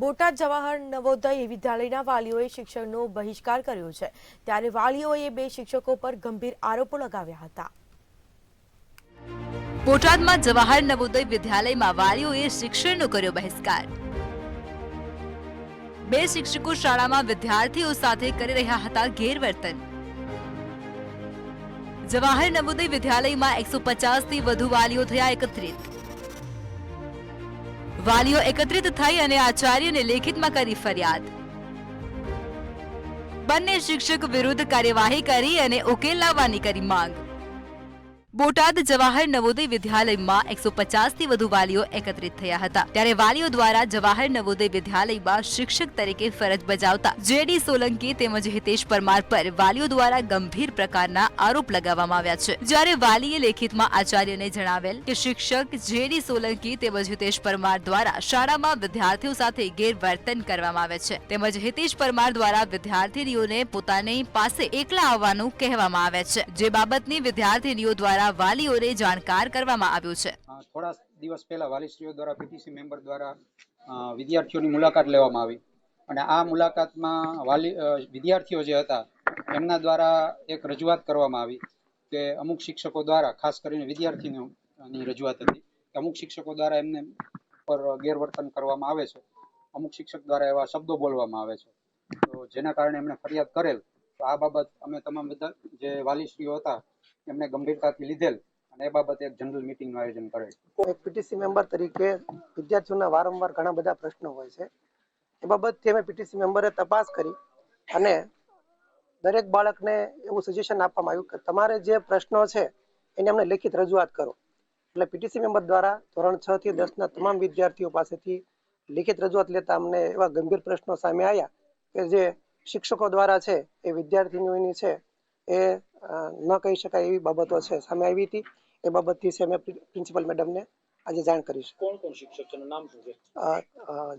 બોટાદ જવાહર નવોદય વિદ્યાલયના વાલીઓએ શિક્ષણનો બહિષ્કાર કર્યો છે, ત્યારે વાલીઓએ બે શિક્ષકો પર ગંભીર આરોપો લગાવ્યા હતા। બોટાદમાં જવાહર નવોદય વિદ્યાલયમાં વાલીઓએ શિક્ષણનો કર્યો બહિષ્કાર। બે શિક્ષકો શાળામાં વિદ્યાર્થીઓ સાથે કરી રહ્યા હતા ગેરવર્તન। જવાહર નવોદય વિદ્યાલયમાં 150 થી વધુ વાલીઓ થયા એકત્રિત। વાલીઓ એકત્રિત થઈ અને આચાર્યને લેખિતમાં કરી ફરિયાદ। બંને શિક્ષક વિરુદ્ધ કાર્યવાહી કરી અને ઉકેલ લાવવાની કરી માંગ। બોટાદ જવાહર નવોદય વિદ્યાલયમાં 150 થી વધુ વાલીઓ એકત્રિત થયા હતા, ત્યારે વાલીઓ દ્વારા જવાહર નવોદય વિદ્યાલયમાં શિક્ષક તરીકે ફરજ બજાવતા જેડી સોલંકી તેમજ હિતેશ પરમાર પર વાલીઓ દ્વારા ગંભીર પ્રકારના આરોપ લગાવવામાં આવ્યા છે। જ્યારે વાલીએ લેખિતમાં આચાર્યને જણાવેલ કે શિક્ષક જેડી સોલંકી તેમજ હિતેશ પરમાર દ્વારા શાળામાં વિદ્યાર્થીઓ સાથે ગેરવર્તન કરવામાં આવે છે, તેમજ હિતેશ પરમાર દ્વારા વિદ્યાર્થીનીઓને પોતાની પાસે એકલા આવવાનું કહેવામાં આવે છે, જે બાબતની વિદ્યાર્થીનીઓ દ્વારા વાલીઓને જાણકાર કરવામાં આવ્યું છે। થોડા દિવસ પહેલા વાલીશ્રીઓ દ્વારા પીટીસી મેમ્બર દ્વારા વિદ્યાર્થીઓની મુલાકાત લેવામાં આવી અને આ મુલાકાતમાં વિદ્યાર્થીઓ જે હતા એમના દ્વારા એક રજૂઆત કરવામાં આવી કે અમુક શિક્ષકો દ્વારા, ખાસ કરીને વિદ્યાર્થીઓની રજૂઆત હતી કે અમુક શિક્ષકો દ્વારા એમને પર ગેરવર્તન કરવામાં આવે છે, અમુક શિક્ષક દ્વારા એવા શબ્દો બોલવામાં આવે છે, તો જેના કારણે એમણે ફરિયાદ કરેલ। તો આ બાબત અમે તમામ બધા જે વાલીશ્રીઓ હતા એમને ગંભીરતાથી લીધેલ અને એ બાબતે એક જનરલ મીટિંગનું આયોજન કરેલ। એક પીટીસી મેમ્બર તરીકે વિદ્યાર્થીઓના વારંવાર ઘણા બધા પ્રશ્નો હોય છે, એ બાબતથી અમે પીટીસી મેમ્બરે તપાસ કરી અને દરેક બાળકને એવું સજેશન આપવામાં આવ્યું કે તમારે જે પ્રશ્નો છે એને અમને લેખિત રજૂઆત કરો। એટલે પીટીસી મેમ્બર દ્વારા ધોરણ 6 થી 10 ના તમામ વિદ્યાર્થીઓ પાસેથી લેખિત રજૂઆત લેતા અમને એવા ગંભીર પ્રશ્નો સામે આવ્યા કે જે શિક્ષકો દ્વારા છે એ વિદ્યાર્થીઓની છે એ ન કહી શકાય એવી બાબતો છે સામે આવી હતી। એ બાબતથી છે મેં પ્રિન્સિપલ મેડમને આજે જાણ કરી છે। कौन शिक्षक છે નામ શું છે?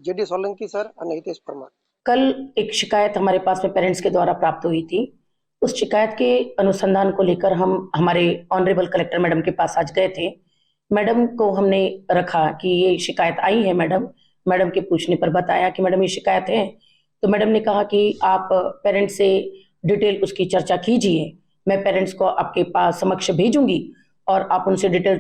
जेडी सोलंकी सर और हितेश परमार। कल एक शिकायत हमारे पास में पेरेंट्स के द्वारा प्राप्त हुई थी। उस शिकायत के अनुसंधान को लेकर हम हमारे ऑनरेबल कलेक्टर मैडम के पास आज गए थे। मैडम को हमने रखा कि ये शिकायत आई है मैडम। मैडम के पूछने पर बताया कि मैडम ये शिकायत है, तो मैडम ने कहा कि आप पेरेंट्स से डिटेल उसकी चर्चा कीजिए, मैं पेरेंट्स को आपके पास समक्ष भेजूंगी और आप उनसे डिटेल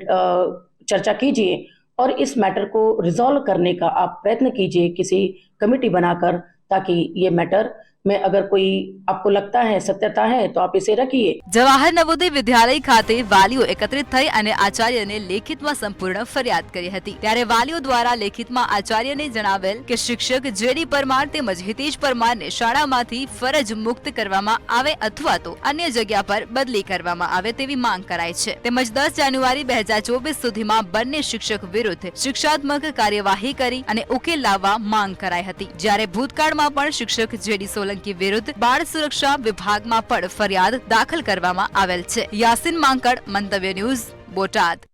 चर्चा कीजिए और इस मैटर को रिजॉल्व करने का आप प्रयत्न कीजिए किसी कमेटी बनाकर, ताकि ये मैटर में अगर कोई आपको लगता है सत्यता है तो आप इसे रखिए। जवाहर नवोदय विद्यालय खाते वालीओ एकत्रित થઈ અને આચાર્યને લેખિતમાં સંપૂર્ણ ફરિયાદ કરી હતી, ત્યારે વાલીઓ દ્વારા લેખિતમાં આચાર્યને જણાવેલ કે શિક્ષક જેડી પરમાર તેમજ હિતેશ પરમારને શાળામાંથી ફરજ મુક્ત કરવામાં આવે અથવા તો અન્ય જગ્યા પર બદલી કરવામાં આવે તેવી માંગ કરાઈ છે। તેમજ 10 જાન્યુઆરી 2024 સુધીમાં બંને શિક્ષક વિરુદ્ધ શિક્ષાત્મક કાર્યવાહી કરી અને ઉકેલ લાવવા માંગ કરાઈ હતી। જ્યારે ભૂતકાળમાં પણ શિક્ષક જેડી સોલંકી વિરુદ્ધ બાળ સુરક્ષા વિભાગમાં પણ ફરિયાદ દાખલ કરવામાં આવેલ છે। યાસીન માંકડ, મંતવ્ય ન્યૂઝ, બોટાદ।